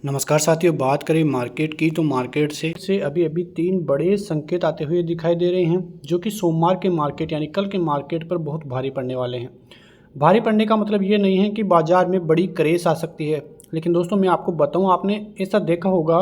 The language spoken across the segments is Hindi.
नमस्कार साथियों, बात करें मार्केट की तो मार्केट से अभी अभी तीन बड़े संकेत आते हुए दिखाई दे रहे हैं जो कि सोमवार के मार्केट यानी कल के मार्केट पर बहुत भारी पड़ने वाले हैं। भारी पड़ने का मतलब ये नहीं है कि बाजार में बड़ी क्रेश आ सकती है, लेकिन दोस्तों मैं आपको बताऊं, आपने ऐसा देखा होगा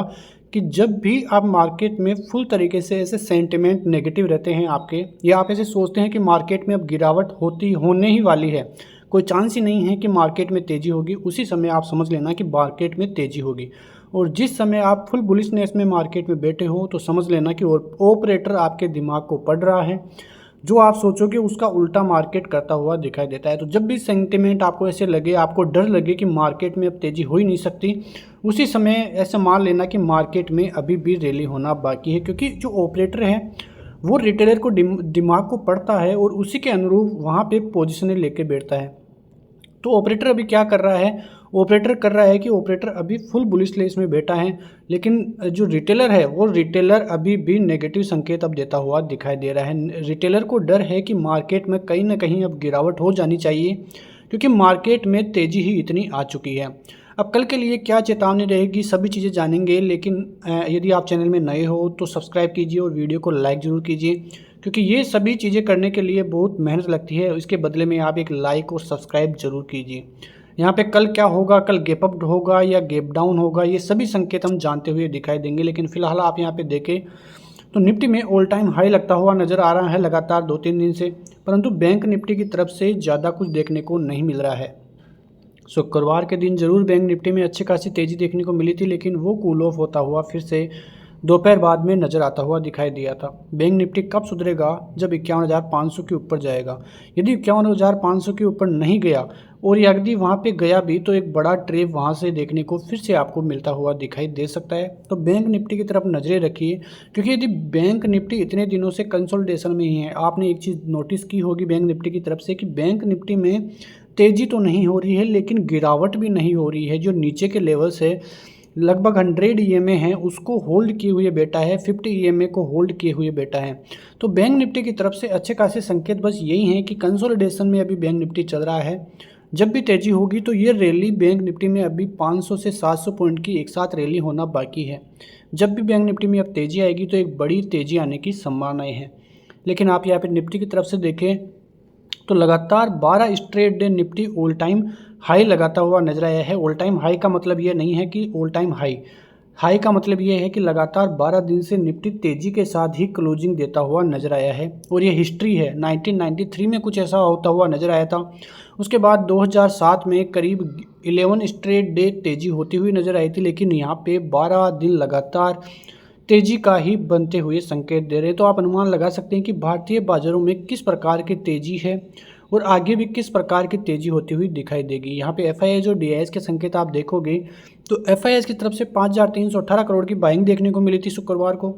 कि जब भी आप मार्केट में फुल तरीके से ऐसे सेंटिमेंट नेगेटिव रहते हैं आपके, या आप ऐसे सोचते हैं कि मार्केट में अब गिरावट होने ही वाली है, कोई चांस ही नहीं है कि मार्केट में तेज़ी होगी, उसी समय आप समझ लेना कि मार्केट में तेज़ी होगी। और जिस समय आप फुल बुलिशनेस में मार्केट में बैठे हो तो समझ लेना कि ऑपरेटर आपके दिमाग को पढ़ रहा है, जो आप सोचोगे उसका उल्टा मार्केट करता हुआ दिखाई देता है। तो जब भी सेंटिमेंट आपको ऐसे लगे, आपको डर लगे कि मार्केट में अब तेज़ी हो ही नहीं सकती, उसी समय ऐसा मान लेना कि मार्केट में अभी भी रैली होना बाकी है, क्योंकि जो ऑपरेटर है वो रिटेलर को दिमाग को पढ़ता है और उसी के अनुरूप वहाँ पे पोजीशनें लेके बैठता है। तो ऑपरेटर अभी क्या कर रहा है, ऑपरेटर अभी फुल बुलिश लेस में बैठा है, लेकिन जो रिटेलर है वो रिटेलर अभी भी नेगेटिव संकेत अब देता हुआ दिखाई दे रहा है। रिटेलर को डर है कि मार्केट में कहीं ना कहीं अब गिरावट हो जानी चाहिए, क्योंकि मार्केट में तेज़ी ही इतनी आ चुकी है। अब कल के लिए क्या चेतावनी रहेगी, सभी चीज़ें जानेंगे, लेकिन यदि आप चैनल में नए हो तो सब्सक्राइब कीजिए और वीडियो को लाइक ज़रूर कीजिए, क्योंकि ये सभी चीज़ें करने के लिए बहुत मेहनत लगती है। इसके बदले में आप एक लाइक और सब्सक्राइब जरूर कीजिए। यहाँ पे कल क्या होगा, कल गैप अप होगा या गैप डाउन होगा, ये सभी संकेत हम जानते हुए दिखाई देंगे। लेकिन फिलहाल आप यहाँ पे देखें तो निफ्टी में ऑल टाइम हाई लगता हुआ नज़र आ रहा है लगातार 2-3 दिन से, परंतु बैंक निफ्टी की तरफ से ज़्यादा कुछ देखने को नहीं मिल रहा है। शुक्रवार के दिन जरूर बैंक निफ्टी में अच्छी खासी तेज़ी देखने को मिली थी, लेकिन वो कूल ऑफ होता हुआ फिर से दोपहर बाद में नज़र आता हुआ दिखाई दिया था। बैंक निफ्टी कब सुधरेगा, जब 51,500 के ऊपर जाएगा। यदि 51,500 के ऊपर नहीं गया और यदि वहाँ पे गया भी तो एक बड़ा ट्रेप वहाँ से देखने को फिर से आपको मिलता हुआ दिखाई दे सकता है। तो बैंक निफ्टी की तरफ नज़रें रखिए, क्योंकि यदि बैंक निफ्टी इतने दिनों से कंसोलिडेशन में ही है, आपने एक चीज़ नोटिस की होगी बैंक निफ्टी की तरफ से कि बैंक निफ्टी में तेज़ी तो नहीं हो रही है, लेकिन गिरावट भी नहीं हो रही है। जो नीचे के लेवल्स है लगभग 100 ईएमए है उसको होल्ड किए हुए बैठा है, 50 ईएमए को होल्ड किए हुए बैठा है। तो बैंक निफ्टी की तरफ से अच्छे खासे संकेत बस यही हैं कि कंसोलिडेशन में अभी बैंक निफ्टी चल रहा है। जब भी तेज़ी होगी तो ये रैली बैंक निफ्टी में अभी 500 से 700 पॉइंट की एक साथ रैली होना बाकी है। जब भी बैंक निफ्टी में अब तेज़ी आएगी तो एक बड़ी तेज़ी आने की संभावनाएँ हैं। लेकिन आप यहाँ पर निफ्टी की तरफ से देखें तो लगातार 12 straight day Nifty all time high लगाता हुआ नजर आया है। ऑल टाइम हाई का मतलब ये नहीं है कि ऑल टाइम हाई का मतलब ये है कि लगातार 12 दिन से निफ्टी तेज़ी के साथ ही क्लोजिंग देता हुआ नजर आया है। और ये हिस्ट्री है, 1993 में कुछ ऐसा होता हुआ नजर आया था। उसके बाद 2007 में करीब 11 स्ट्रेट डे तेज़ी होती हुई नजर आई थी, लेकिन यहाँ पे 12 दिन लगातार तेजी का ही बनते हुए संकेत दे रहे हैं। तो आप अनुमान लगा सकते हैं कि भारतीय बाजारों में किस प्रकार की तेजी है और आगे भी किस प्रकार की तेजी होती हुई दिखाई देगी। यहाँ पे एफआईआई और डीआईएस के संकेत आप देखोगे तो एफआईआई की तरफ से 5,318 करोड़ की बाइंग देखने को मिली थी शुक्रवार को।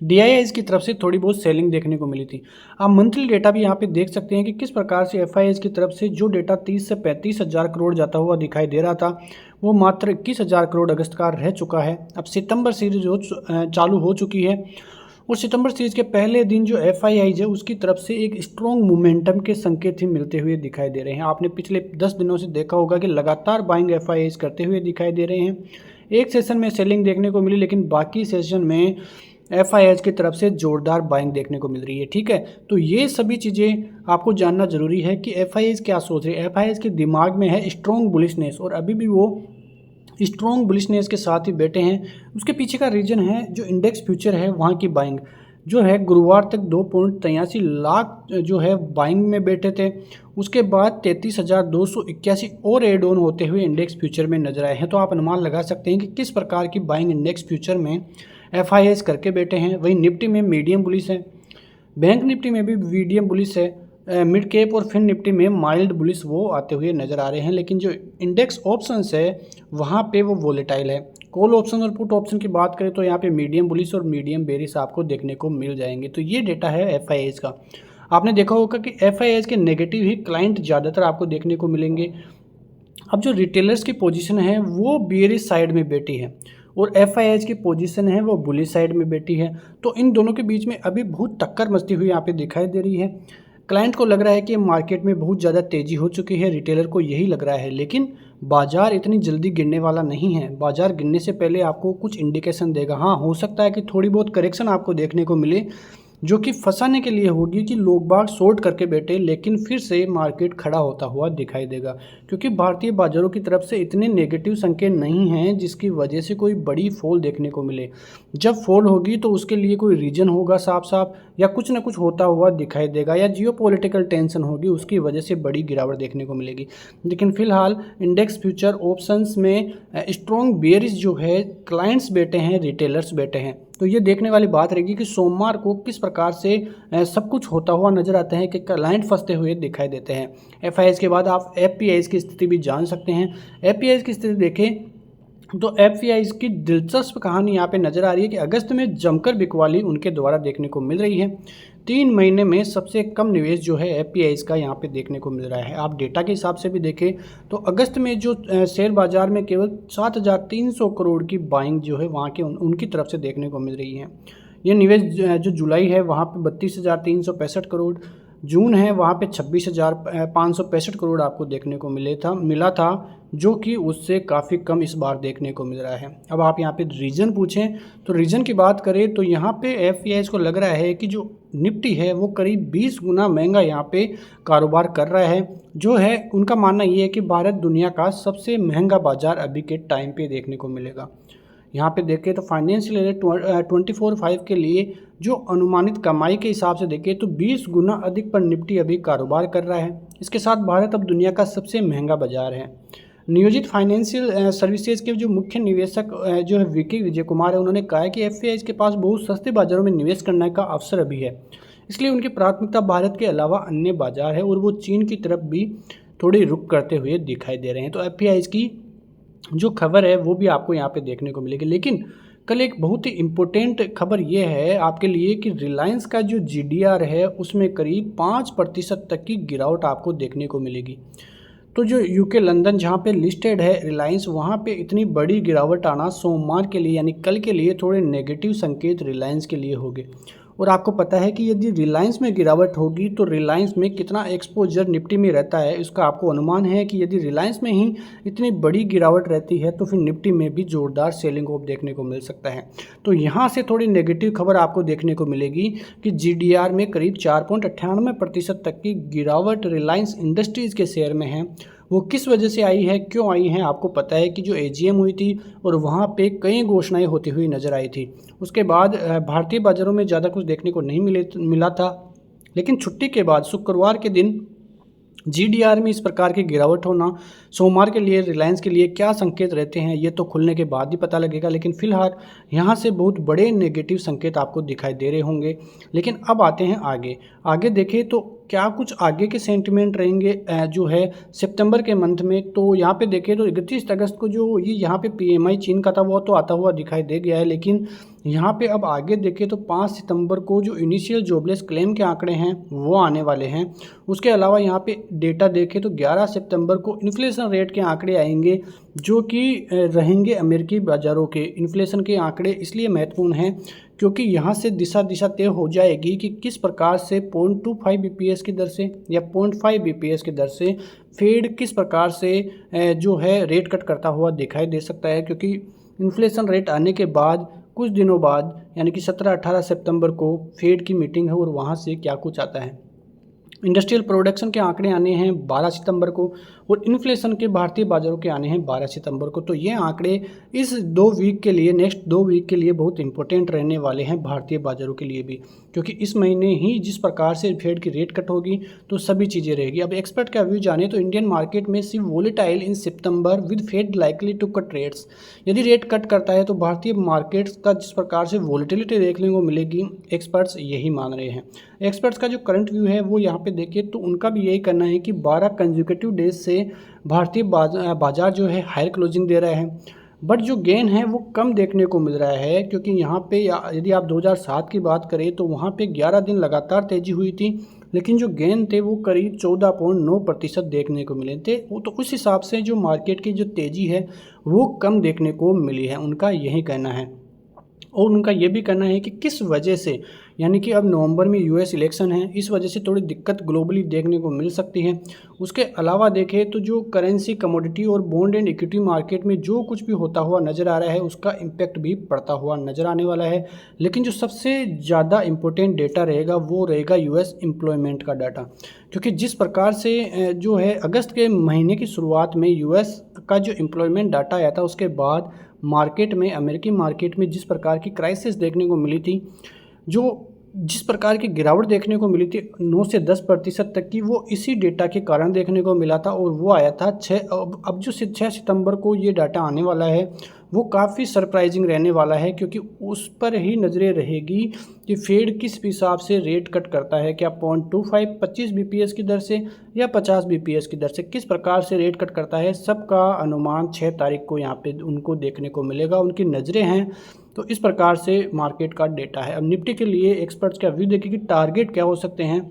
डीआईआईज की तरफ से थोड़ी बहुत सेलिंग देखने को मिली थी। आप मंथली डेटा भी यहाँ पे देख सकते हैं कि किस प्रकार से एफआईआईज की तरफ से जो डेटा 30 से 35 हज़ार करोड़ जाता हुआ दिखाई दे रहा था, वो मात्र 21,000 करोड़ अगस्त का रह चुका है। अब सितंबर सीरीज चालू हो चुकी है और सितंबर सीरीज के पहले दिन जो एफआईआईज है उसकी तरफ से एक स्ट्रॉन्ग मोमेंटम के संकेत ही मिलते हुए दिखाई दे रहे हैं। आपने पिछले 10 दिनों से देखा होगा कि लगातार बाइंग एफआईआईज करते हुए दिखाई दे रहे हैं। एक सेशन में सेलिंग देखने को मिली, लेकिन बाकी सेशन में एफआईआईज की तरफ से जोरदार बाइंग देखने को मिल रही है। ठीक है, तो ये सभी चीज़ें आपको जानना जरूरी है कि एफआईआईज क्या सोच रही है। एफआईआईज के दिमाग में है स्ट्रॉन्ग बुलिशनेस और अभी भी वो स्ट्रॉन्ग बुलिशनेस के साथ ही बैठे हैं। उसके पीछे का रीजन है जो इंडेक्स फ्यूचर है, वहाँ की बाइंग जो है गुरुवार तक 2.83 लाख जो है बाइंग में बैठे थे। उसके बाद 33,281 और एड ऑन होते हुए इंडेक्स फ्यूचर में नजर आए हैं। तो आप अनुमान लगा सकते हैं कि किस प्रकार की बाइंग इंडेक्स फ्यूचर में एफआईआईज करके बैठे हैं। वहीं निफ्टी में मीडियम बुलिश है, बैंक निफ्टी में भी मीडियम बुलिश है, मिड कैप और फिन निफ्टी में माइल्ड बुलिश वो आते हुए नज़र आ रहे हैं। लेकिन जो इंडेक्स ऑप्शंस है वहाँ पे वो वोलेटाइल है। कॉल ऑप्शन और पुट ऑप्शन की बात करें तो यहाँ पे मीडियम बुलिश और मीडियम बेरिश आपको देखने को मिल जाएंगे। तो ये डेटा है एफआईआईज का। आपने देखा होगा कि एफआईआईज के नेगेटिव ही क्लाइंट ज़्यादातर आपको देखने को मिलेंगे। अब जो रिटेलर्स की पोजीशन है वो बेरिश साइड में बैठी है और एफआईआईज की पोजीशन है वो बुलिश साइड में बैठी है। तो इन दोनों के बीच में अभी बहुत टक्कर मचती हुई यहाँ पे दिखाई दे रही है। क्लाइंट को लग रहा है कि मार्केट में बहुत ज़्यादा तेज़ी हो चुकी है, रिटेलर को यही लग रहा है, लेकिन बाजार इतनी जल्दी गिरने वाला नहीं है। बाजार गिरने से पहले आपको कुछ इंडिकेशन देगा। हाँ, हो सकता है कि थोड़ी बहुत करेक्शन आपको देखने को मिले, जो कि फंसाने के लिए होगी कि लोग बाग शॉर्ट करके बैठे, लेकिन फिर से मार्केट खड़ा होता हुआ दिखाई देगा, क्योंकि भारतीय बाजारों की तरफ से इतने नेगेटिव संकेत नहीं हैं जिसकी वजह से कोई बड़ी फॉल देखने को मिले। जब फॉल होगी तो उसके लिए कोई रीजन होगा साफ साफ, या कुछ ना कुछ होता हुआ दिखाई देगा, या जियोपॉलिटिकल टेंशन होगी, उसकी वजह से बड़ी गिरावट देखने को मिलेगी। लेकिन फिलहाल इंडेक्स फ्यूचर ऑप्शंस में स्ट्रॉन्ग बेयरिश जो है क्लाइंट्स बैठे हैं, रिटेलर्स बैठे हैं। तो ये देखने वाली बात रहेगी कि सोमवार को किस प्रकार से सब कुछ होता हुआ नजर आता है कि क्लाइंट फंसते हुए दिखाई देते हैं। एफआईआईज़ के बाद आप एफपीआईज़ की स्थिति भी जान सकते हैं। एफपीआईज़ की स्थिति देखें तो एफपीआईज़ की दिलचस्प कहानी यहाँ पे नज़र आ रही है कि अगस्त में जमकर बिकवाली उनके द्वारा देखने को मिल रही है। 3 महीने में सबसे कम निवेश जो है एफपीआईज़ का यहाँ पे देखने को मिल रहा है। आप डेटा के हिसाब से भी देखें तो अगस्त में जो शेयर बाजार में केवल 7,300 करोड़ की बाइंग जो है वहाँ के उनकी तरफ से देखने को मिल रही है। ये निवेश जो जुलाई है वहाँ पे 32,365 करोड़, जून है वहाँ पे 26,565 करोड़ आपको देखने को मिला था, जो कि उससे काफ़ी कम इस बार देखने को मिल रहा है। अब आप यहाँ पे रीज़न पूछें तो रीज़न की बात करें तो यहाँ पे एफआईआईज़ को लग रहा है कि जो निफ्टी है वो करीब 20 गुना महंगा यहाँ पे कारोबार कर रहा है। जो है उनका मानना ये है कि भारत दुनिया का सबसे महंगा बाजार अभी के टाइम पे देखने को मिलेगा। यहाँ पे देखें तो फाइनेंशियल ईयर 24/5 के लिए जो अनुमानित कमाई के हिसाब से देखें तो 20 गुना अधिक पर निफ्टी अभी कारोबार कर रहा है। इसके साथ भारत अब दुनिया का सबसे महंगा बाजार है। नियोजित फाइनेंशियल सर्विसेज के जो मुख्य निवेशक जो है विकी विजय कुमार है, उन्होंने कहा है कि एफआईआईज़ के पास बहुत सस्ते बाजारों में निवेश करने का अवसर अभी है, इसलिए उनकी प्राथमिकता भारत के अलावा अन्य बाजार है और वो चीन की तरफ भी थोड़ी रुख करते हुए दिखाई दे रहे हैं। तो एफआईआईज़ की जो खबर है वो भी आपको यहाँ पे देखने को मिलेगी। लेकिन कल एक बहुत ही इम्पोर्टेंट खबर ये है आपके लिए कि रिलायंस का जो जीडीआर है उसमें करीब 5% तक की गिरावट आपको देखने को मिलेगी। तो जो यूके लंदन जहाँ पे लिस्टेड है रिलायंस, वहाँ पे इतनी बड़ी गिरावट आना सोमवार के लिए यानी कल के लिए थोड़े नेगेटिव संकेत रिलायंस के लिए होंगे। और आपको पता है कि यदि रिलायंस में गिरावट होगी तो रिलायंस में कितना एक्सपोजर निफ्टी में रहता है, इसका आपको अनुमान है कि यदि रिलायंस में ही इतनी बड़ी गिरावट रहती है तो फिर निफ्टी में भी जोरदार सेलिंग ऑफ देखने को मिल सकता है। तो यहाँ से थोड़ी नेगेटिव खबर आपको देखने को मिलेगी कि जीडीआर में करीब 4.98% तक की गिरावट रिलायंस इंडस्ट्रीज़ के शेयर में है। वो किस वजह से आई है, क्यों आई है, आपको पता है कि जो एजीएम हुई थी और वहाँ पे कई घोषणाएं होती हुई नजर आई थी। उसके बाद भारतीय बाजारों में ज़्यादा कुछ देखने को नहीं मिला था, लेकिन छुट्टी के बाद शुक्रवार के दिन जीडीआर में इस प्रकार की गिरावट होना सोमवार के लिए रिलायंस के लिए क्या संकेत रहते हैं ये तो खुलने के बाद ही पता लगेगा। लेकिन फिलहाल यहाँ से बहुत बड़े नेगेटिव संकेत आपको दिखाई दे रहे होंगे। लेकिन अब आते हैं आगे देखें तो क्या कुछ आगे के सेंटिमेंट रहेंगे जो है सितंबर के मंथ में। तो यहाँ पे देखें तो 31 अगस्त को जो ये यहाँ पे पीएमआई चीन का था वो तो आता हुआ दिखाई दे गया है, लेकिन यहाँ पे अब आगे देखें तो 5 सितंबर को जो इनिशियल जॉबलेस क्लेम के आंकड़े हैं वो आने वाले हैं। उसके अलावा यहाँ पे डेटा देखें तो 11 सितंबर को इन्फ्लेशन रेट के आंकड़े आएंगे, जो कि रहेंगे अमेरिकी बाज़ारों के इन्फ्लेशन के आंकड़े इसलिए महत्वपूर्ण हैं क्योंकि यहाँ से दिशा तय हो जाएगी कि किस प्रकार से 0.25 बीपीएस की दर से या 0.5 बीपीएस की दर से फेड किस प्रकार से जो है रेट कट करता हुआ दिखाई दे सकता है। क्योंकि इन्फ्लेशन रेट आने के बाद कुछ दिनों बाद यानी कि 17-18 सितंबर को फेड की मीटिंग है और वहाँ से क्या कुछ आता है। इंडस्ट्रियल प्रोडक्शन के आंकड़े आने हैं 12 सितंबर को और इन्फ्लेशन के भारतीय बाजारों के आने हैं 12 सितंबर को। तो ये आंकड़े इस 2 वीक के लिए नेक्स्ट 2 वीक के लिए बहुत इंपॉर्टेंट रहने वाले हैं भारतीय बाजारों के लिए भी, क्योंकि इस महीने ही जिस प्रकार से फेड की रेट कट होगी तो सभी चीज़ें रहेगी। अब एक्सपर्ट का व्यू जाने तो इंडियन मार्केट में सिर्फ volatile in September with Fed likely to cut rates. यदि रेट कट करता है तो भारतीय मार्केट्स का जिस प्रकार से वोलेटिलिटी देखने को मिलेगी एक्सपर्ट्स यही मान रहे हैं। एक्सपर्ट्स का जो करंट व्यू है वो यहाँ पे देखिए तो उनका भी यही कहना है कि 12 कंसेक्यूटिव डेज से भारतीय बाजार जो है हायर क्लोजिंग दे रहा है, बट जो गेन है वो कम देखने को मिल रहा है। क्योंकि यहाँ पे यदि आप 2007 की बात करें तो वहाँ पे 11 दिन लगातार तेजी हुई थी, लेकिन जो गेन थे वो करीब 14.9% देखने को मिले थे। वो तो उस हिसाब से जो मार्केट की जो तेज़ी है वो कम देखने को मिली है, उनका यही कहना है। और उनका ये भी कहना है कि किस वजह से यानी कि अब नवंबर में यूएस इलेक्शन है, इस वजह से थोड़ी दिक्कत ग्लोबली देखने को मिल सकती है। उसके अलावा देखें तो जो करेंसी, कमोडिटी और बॉन्ड एंड इक्विटी मार्केट में जो कुछ भी होता हुआ नज़र आ रहा है उसका इम्पैक्ट भी पड़ता हुआ नज़र आने वाला है। लेकिन जो सबसे ज़्यादा इम्पोर्टेंट डेटा रहेगा वो रहेगा यूएस एम्प्लॉयमेंट का डाटा, क्योंकि जिस प्रकार से जो है अगस्त के महीने की शुरुआत में यूएस का जो एम्प्लॉयमेंट डाटा आया था, उसके बाद मार्केट में, अमेरिकी मार्केट में जिस प्रकार की क्राइसिस देखने को मिली थी, जो जिस प्रकार की गिरावट देखने को मिली थी 9 से 10% तक की, वो इसी डेटा के कारण देखने को मिला था। और वो आया था 6, अब जो 6 सितंबर को ये डाटा आने वाला है वो काफ़ी सरप्राइजिंग रहने वाला है, क्योंकि उस पर ही नज़रें रहेगी कि फेड किस हिसाब से रेट कट करता है, क्या 0.25 25 बीपीएस की दर से या 50 बीपीएस की दर से, किस प्रकार से रेट कट करता है, सबका अनुमान 6 तारीख को यहाँ पे उनको देखने को मिलेगा, उनकी नज़रें हैं। तो इस प्रकार से मार्केट का डेटा है। अब निफ्टी के लिए एक्सपर्ट्स का व्यू देखिए कि टारगेट क्या हो सकते हैं।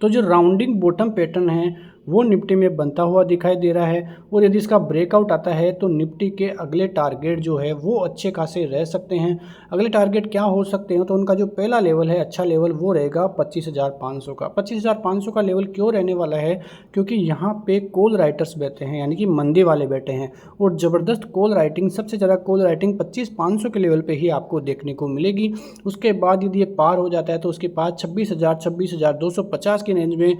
तो जो राउंडिंग बॉटम पैटर्न है वो निफ्टी में बनता हुआ दिखाई दे रहा है, और यदि इसका ब्रेकआउट आता है तो निफ्टी के अगले टारगेट जो है वो अच्छे खासे रह सकते हैं। अगले टारगेट क्या हो सकते हैं, तो उनका जो पहला लेवल है, अच्छा लेवल, वो रहेगा 25,500 का। 25,500 का लेवल क्यों रहने वाला है, क्योंकि यहाँ पे कॉल राइटर्स बैठे हैं, यानी कि मंदी वाले बैठे हैं, और ज़बरदस्त कॉल राइटिंग, सबसे ज़्यादा कॉल राइटिंग 25,500 के लेवल पर ही आपको देखने को मिलेगी। उसके बाद यदि ये पार हो जाता है तो उसके बाद 26,000 26,250 की रेंज में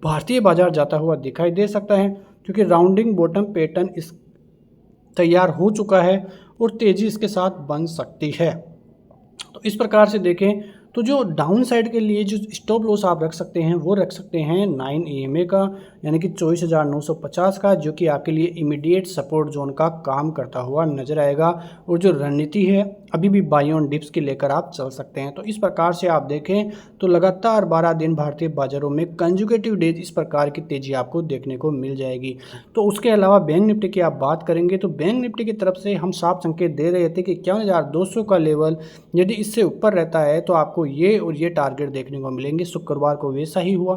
भारतीय बाजार जाता हुआ दिखाई दे सकता है, क्योंकि राउंडिंग बॉटम पैटर्न इस तैयार हो चुका है और तेज़ी इसके साथ बन सकती है। तो इस प्रकार से देखें तो जो डाउन साइड के लिए जो स्टॉप लॉस आप रख सकते हैं वो रख सकते हैं 9 EMA का, यानी कि 24,950 का, जो कि आपके लिए इमीडिएट सपोर्ट जोन का काम करता हुआ नजर आएगा। और जो रणनीति है अभी भी बाई ऑन डिप्स की लेकर आप चल सकते हैं। तो इस प्रकार से आप देखें तो लगातार 12 दिन भारतीय बाजारों में कंजुगेटिव डेज इस प्रकार की तेजी आपको देखने को मिल जाएगी। तो उसके अलावा बैंक निफ्टी की आप बात करेंगे तो बैंक निफ्टी की तरफ से हम साफ संकेत दे रहे थे कि 51,200 का लेवल यदि इससे ऊपर रहता है तो आपको ये और ये टारगेट देखने को मिलेंगे। शुक्रवार को वैसा ही हुआ।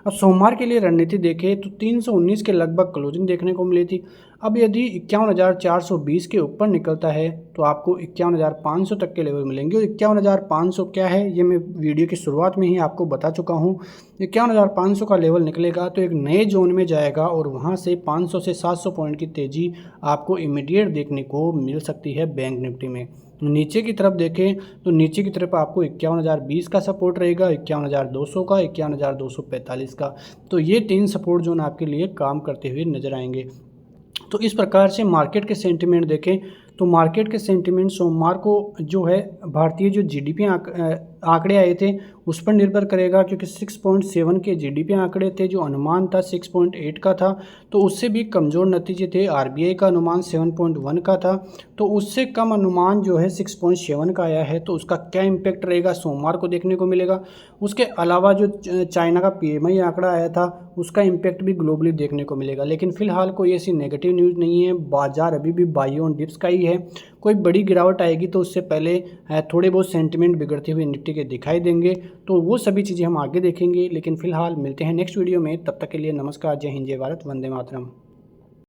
अब सोमवार के लिए रणनीति देखें तो 319 के लगभग क्लोजिंग देखने को मिली थी। अब यदि 51,420 के ऊपर निकलता है तो आपको 51,500 तक के लेवल मिलेंगे। और 51,500 क्या है ये मैं वीडियो की शुरुआत में ही आपको बता चुका हूँ। 51,500 का लेवल निकलेगा तो एक नए जोन में जाएगा, और वहाँ से 500 से 700 पॉइंट की तेज़ी आपको इमीडिएट देखने को मिल सकती है बैंक निफ्टी में। नीचे की तरफ देखें तो नीचे की तरफ आपको 51,020 का सपोर्ट रहेगा, 51,200 का, 51,245 का। तो ये 3 सपोर्ट जोन आपके लिए काम करते हुए नजर आएंगे। तो इस प्रकार से मार्केट के सेंटिमेंट देखें तो मार्केट के सेंटिमेंट सोमवार को जो है भारतीय जो जीडीपी आंकड़े आए थे उस पर निर्भर करेगा, क्योंकि 6.7 के जीडीपी आंकड़े थे, जो अनुमान था 6.8 का था, तो उससे भी कमज़ोर नतीजे थे। आरबीआई का अनुमान 7.1 का था, तो उससे कम अनुमान जो है 6.7 का आया है। तो उसका क्या इम्पैक्ट रहेगा सोमवार को देखने को मिलेगा। उसके अलावा जो चाइना का पीएमआई आंकड़ा आया था उसका इम्पैक्ट भी ग्लोबली देखने को मिलेगा। लेकिन फिलहाल कोई ऐसी नेगेटिव न्यूज़ नहीं है, बाजार अभी भी बाई ऑन डिप्स का ही है। कोई बड़ी गिरावट आएगी तो उससे पहले थोड़े बहुत सेंटिमेंट बिगड़ते हुए निफ्टी के दिखाई देंगे, तो वो सभी चीज़ें हम आगे देखेंगे। लेकिन फिलहाल मिलते हैं नेक्स्ट वीडियो में, तब तक के लिए नमस्कार, जय हिंद, जय भारत, वंदे मातरम।